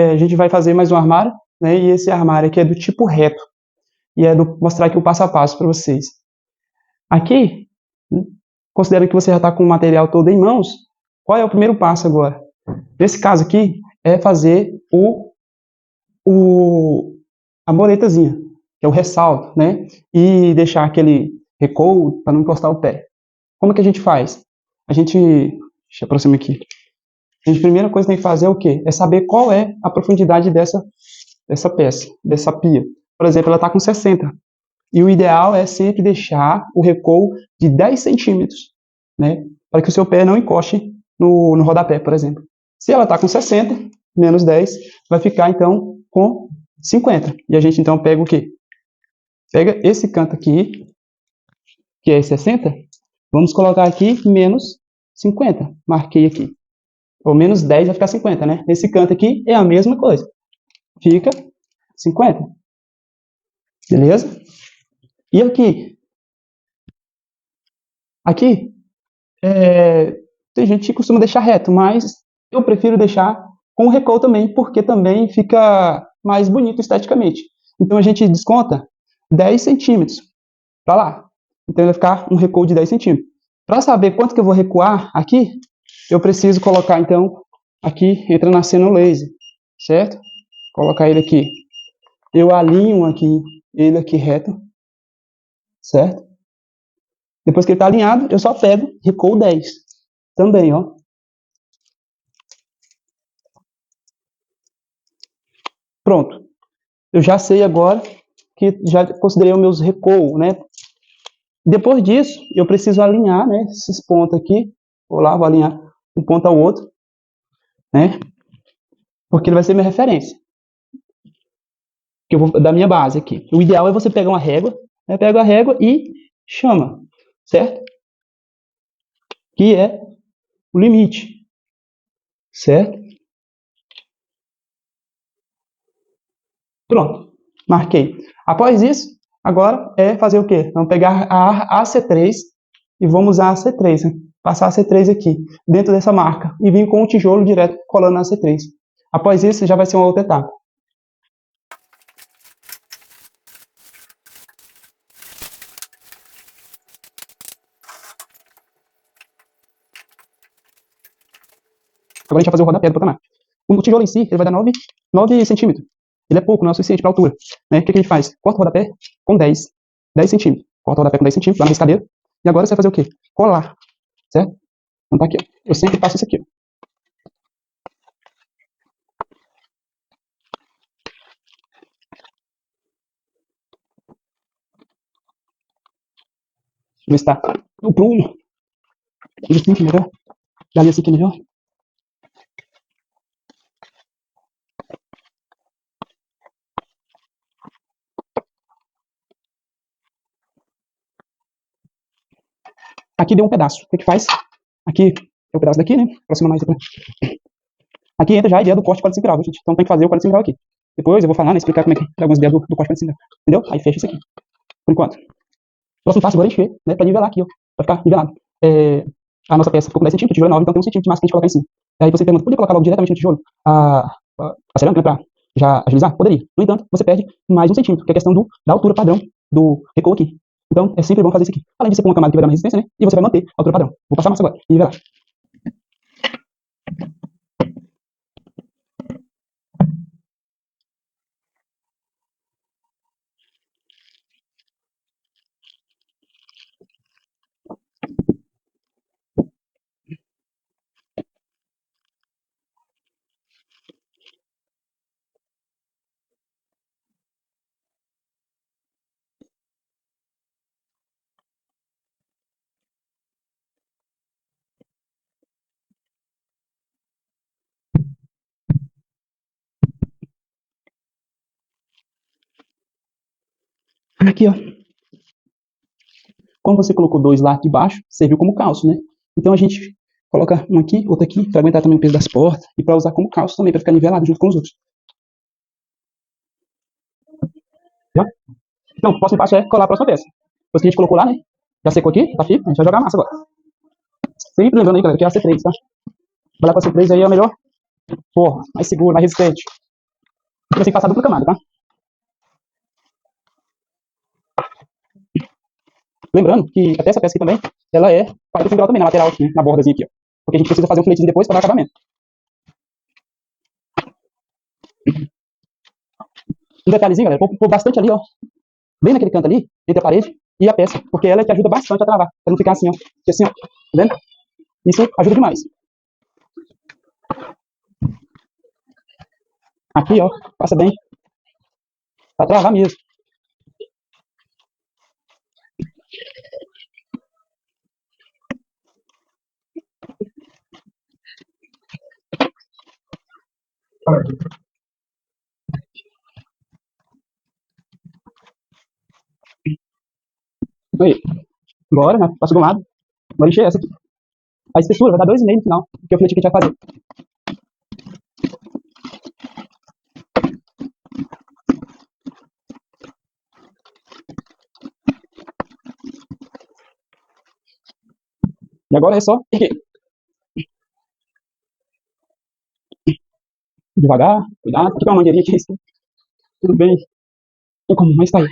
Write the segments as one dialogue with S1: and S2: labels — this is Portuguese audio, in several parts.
S1: a gente vai fazer mais um armário, né? E esse armário aqui é do tipo reto. E mostrar aqui o passo a passo para vocês. Aqui, considera que você já está com o material todo em mãos. Qual é o primeiro passo agora? Nesse caso aqui, é fazer a moretazinha, que é o ressalto, né? E deixar aquele recuo para não encostar o pé. Como que a gente faz? Deixa eu aproximar aqui. A primeira coisa que tem que fazer é o quê? É saber qual é a profundidade dessa peça, dessa pia. Por exemplo, ela está com 60. E o ideal é sempre deixar o recuo de 10 centímetros, né? Para que o seu pé não encoste no rodapé, por exemplo. Se ela está com 60, menos 10, vai ficar então com 50. E a gente então pega o quê? Pega esse canto aqui, que é 60, vamos colocar aqui menos 50. Marquei aqui. Ou menos 10 vai ficar 50, né? Esse canto aqui é a mesma coisa. Fica 50. Beleza? E aqui? Aqui, tem gente que costuma deixar reto, mas eu prefiro deixar com recuo também, porque também fica mais bonito esteticamente. Então a gente desconta 10 centímetros para lá. Então vai ficar um recuo de 10 centímetros. Para saber quanto que eu vou recuar aqui, eu preciso colocar então, aqui entra na cena o laser, certo? Colocar ele aqui. Eu alinho aqui, ele aqui reto, certo? Depois que ele está alinhado, eu só pego, recuo 10. Também, ó. Pronto. Eu já sei agora que já considerei os meus recuos, né? Depois disso, eu preciso alinhar, né, esses pontos aqui. Vou alinhar um ponto ao outro, né? Porque ele vai ser minha referência. Que eu vou da minha base aqui. O ideal é você pegar uma régua, né? Pega a régua e chama, certo? Que é o limite, certo? Pronto, marquei. Após isso, agora é fazer o quê? Vamos pegar a AC3 e vamos usar a AC3, né? Passar a AC3 aqui, dentro dessa marca, e vir com o tijolo direto colando na AC3. Após isso, já vai ser uma outra etapa. Agora a gente vai fazer o rodapé do patamar. O tijolo em si, ele vai dar 9 centímetros. Ele é pouco, não é o suficiente para a altura. Né? O que a gente faz? Corta o rodapé com 10 centímetros. Corta o rodapé com 10 centímetros lá na riscadeira. E agora você vai fazer o quê? Colar. Certo? Então tá aqui, ó. Eu sempre faço isso aqui, ó. Deixa eu ver se tá no prumo. Assim que é melhor. Dali assim que é melhor. Aqui deu um pedaço. O que faz? Aqui é o pedaço daqui, né? Aproxima mais aqui. Aqui entra já a ideia do corte 45 graus, gente. Então tem que fazer o 45 graus aqui. Depois eu vou falar, né? Explicar como é que é algumas ideias do corte 45 graus. Entendeu? Aí fecha isso aqui. Por enquanto. Próximo passo agora é encher, né? Pra nivelar aqui, ó. Vai ficar nivelado. A nossa peça ficou com 10 centímetros, o tijolo é 9, então tem 1 centímetro de massa pra gente colocar em cima. Aí você pergunta, podia colocar logo diretamente no tijolo a cerâmica, né, pra já agilizar? Poderia. No entanto, você perde mais 1 centímetro, que é a questão da altura padrão do recuo aqui. Então, é sempre bom fazer isso aqui. Além de ser com uma camada que vai dar mais resistência, né? E você vai manter a altura padrão. Vou passar a massa agora e nivelar. Aqui, ó. Como você colocou 2 lá de baixo, serviu como calço, né? Então a gente coloca um aqui, outro aqui, para aguentar também o peso das portas e para usar como calço também, para ficar nivelado junto com os outros. Já? Então, o próximo passo é colar a próxima peça. Depois que a gente colocou lá, né? Já secou aqui, tá firme, a gente vai jogar a massa agora. Sempre lembrando aí, galera, que é a C3, tá? Trabalhar com a C3 aí é a melhor forma, mais seguro, mais resistente. Você tem que passar dupla camada, tá? Lembrando que até essa peça aqui também, ela é 45 graus também na lateral, aqui, né? Na bordazinha aqui, ó. Porque a gente precisa fazer um filetinho depois para dar acabamento. Um detalhezinho, galera, pôr bastante ali, ó, bem naquele canto ali, entre a parede e a peça, porque ela é que ajuda bastante a travar, para não ficar assim, ó. Assim, ó, tá vendo? Isso ajuda demais. Aqui, ó, passa bem, para travar mesmo. Aí, agora, né, passa do lado, vai encher essa aqui. A espessura vai dar 2,5 no final, que é o filete que a gente vai fazer. E agora é só devagar, cuidado, aqui tem uma mangueirinha aqui, tudo bem, tem como, mas tá aí.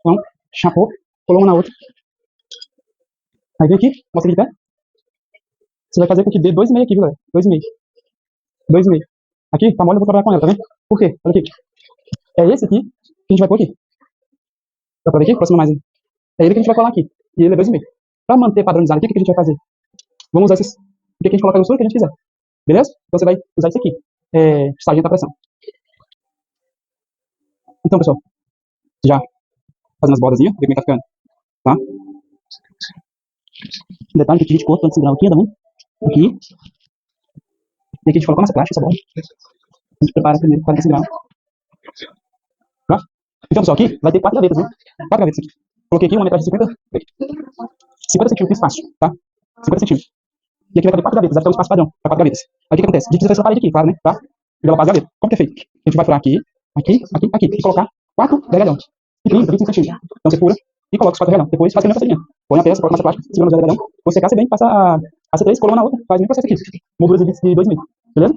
S1: Então, chapou, colou uma na outra. Aí vem aqui, mostra de pé. Você vai fazer com que dê 2,5 aqui, viu, galera? 2,5. 2,5. Aqui, tá mole, eu vou trabalhar com ela, tá vendo? Por quê? Olha aqui. É esse aqui que a gente vai pôr aqui. Dá pra ver aqui? Aproxima mais aí. É ele que a gente vai colar aqui. E ele é 2,5. Pra manter padronizado aqui, o que a gente vai fazer? Vamos usar esses. O que a gente coloca no sul que a gente quiser. Beleza? Então você vai usar isso aqui. Sargento à pressão. Então, pessoal, já fazendo as bordazinhas, ver como é que tá ficando. Tá? Um detalhe que a gente corta antes de segurar aqui também. Aqui. E aqui a gente colocou nessa plástica, essa borda. A gente prepara primeiro 45 graus. Tá? Então, pessoal, aqui vai ter 4 gavetas, né? 4 gavetas aqui. Coloquei aqui uma metragem de 50 centímetros de espaço, tá? 50 centímetros. E aqui vai caber 4 gavetas, vai ter um espaço padrão para 4 gavetas. Aí o que acontece? A gente precisa essa parede aqui, claro, né? Tá? E ela faz a gaveta. Como que é feito? A gente vai furar aqui, aqui, aqui, aqui. E colocar 4 vergalhão. De 30, 25 centímetros. Então você fura e coloca os 4 vergalhão. Depois faz a mesma procedimento. Põe a peça, coloca massa plástica, segura no vergalhão. Você secar, você bem, passa a C3, colou na outra. Faz o mesmo processo aqui. Molduras de 2,5. Beleza?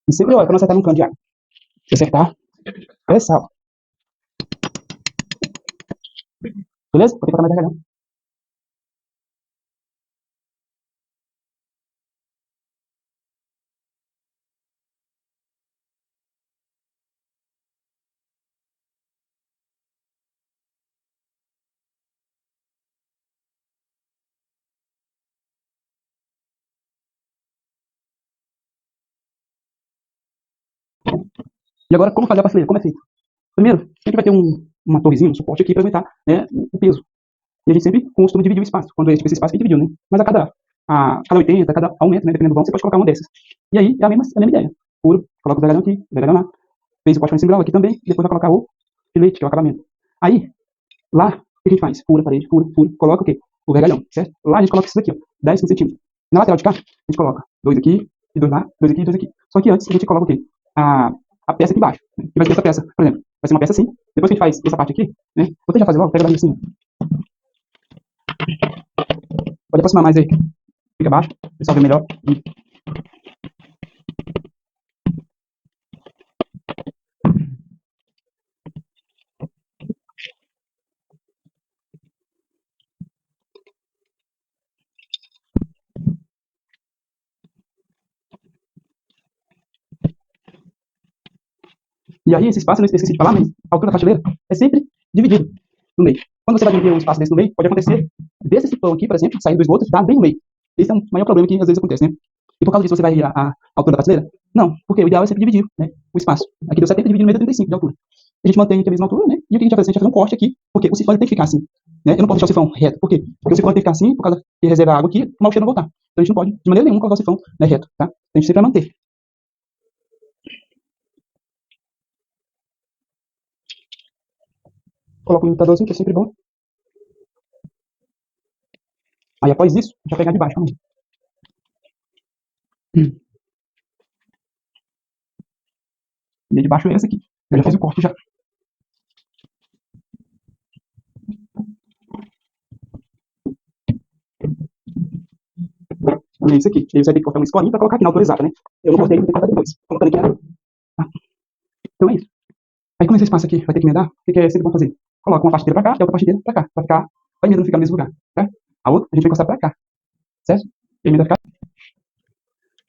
S1: E sempre olha para não acertar num cano de água. Se acertar, é sal. Beleza? Vou ter que botar mais vergalhão. E agora, como fazer a parceria? Como é feito? Primeiro, sempre vai ter uma torrezinha, um suporte aqui para aguentar, né, o peso. E a gente sempre costuma dividir o espaço. Quando é tipo esse espaço, a gente dividiu, né? Mas a cada 80, a cada aumento, né? Dependendo do vão, você pode colocar uma dessas. E aí é a mesma ideia. Furo, coloca o vergalhão aqui, o vergalhão lá. Fez o pote em grau aqui também. Depois vai colocar o filete, que é o acabamento. Aí, lá, o que a gente faz? Fura a parede, fura. Coloca o quê? O vergalhão, certo? Lá a gente coloca isso daqui, ó. 10, 15 centímetros. Na lateral de cá, a gente coloca 2 aqui, e 2 lá, 2 aqui e 2 aqui. Só que antes a gente coloca o quê? A, a peça aqui embaixo. Né? Que vai ser essa peça, por exemplo. Vai ser uma peça assim. Depois que a gente faz essa parte aqui, né? Vou já fazer logo, pega lá assim. Pode aproximar mais aí. Fica baixo, o pessoal vê melhor. E aí, esse espaço, eu não esqueci de falar, mas a altura da prateleira é sempre dividido no meio. Quando você vai dividir um espaço desse no meio, pode acontecer desse cipão aqui, por exemplo, sair do esgoto e ficar bem no meio. Esse é um maior problema que às vezes acontece, né? E por causa disso, você vai a altura da prateleira? Não, porque o ideal é sempre dividir, né, o espaço. Aqui deu 70, dividido no meio, deu 35 de altura. A gente mantém aqui a mesma altura, né? E o que a gente vai fazer? A gente vai fazer um corte aqui, porque o sifão tem que ficar assim. Né? Eu não posso deixar o sifão reto. Por quê? Porque o sifão tem que ficar assim, por causa que reserva a água aqui, o mau cheiro não voltar. Então a gente não pode, de maneira nenhuma, colocar o sifão, né, reto, tá? A gente sempre vai manter. Coloca o limitadorzinho, que é sempre bom. Aí após isso, a gente vai pegar de baixo também. E a de baixo é essa aqui. Eu já fiz o corte já. É isso aqui. Aí você vai ter que cortar uma escolinha pra colocar aqui na autorizada, né? Eu não cortei, vou ter que cortar depois. Colocando aqui na... Tá. Então é isso. Aí como esse espaço aqui vai ter que emendar, o que é sempre bom fazer? Coloca uma parte inteira pra cá e outra parte inteira pra cá. Pra ficar... A emenda não ficar no mesmo lugar, tá? A outra a gente vai encostar pra cá, certo? E a emenda vai ficar...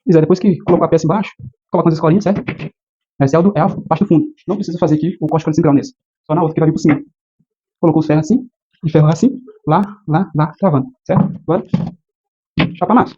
S1: E aí, depois que colocou a peça embaixo, coloca umas escolinhas, certo? Essa é a parte do fundo. Não precisa fazer aqui o corte 45 graus nesse. Só na outra que vai vir por cima. Colocou os ferros assim, e ferro assim, lá, travando, certo? Agora, chapa massa.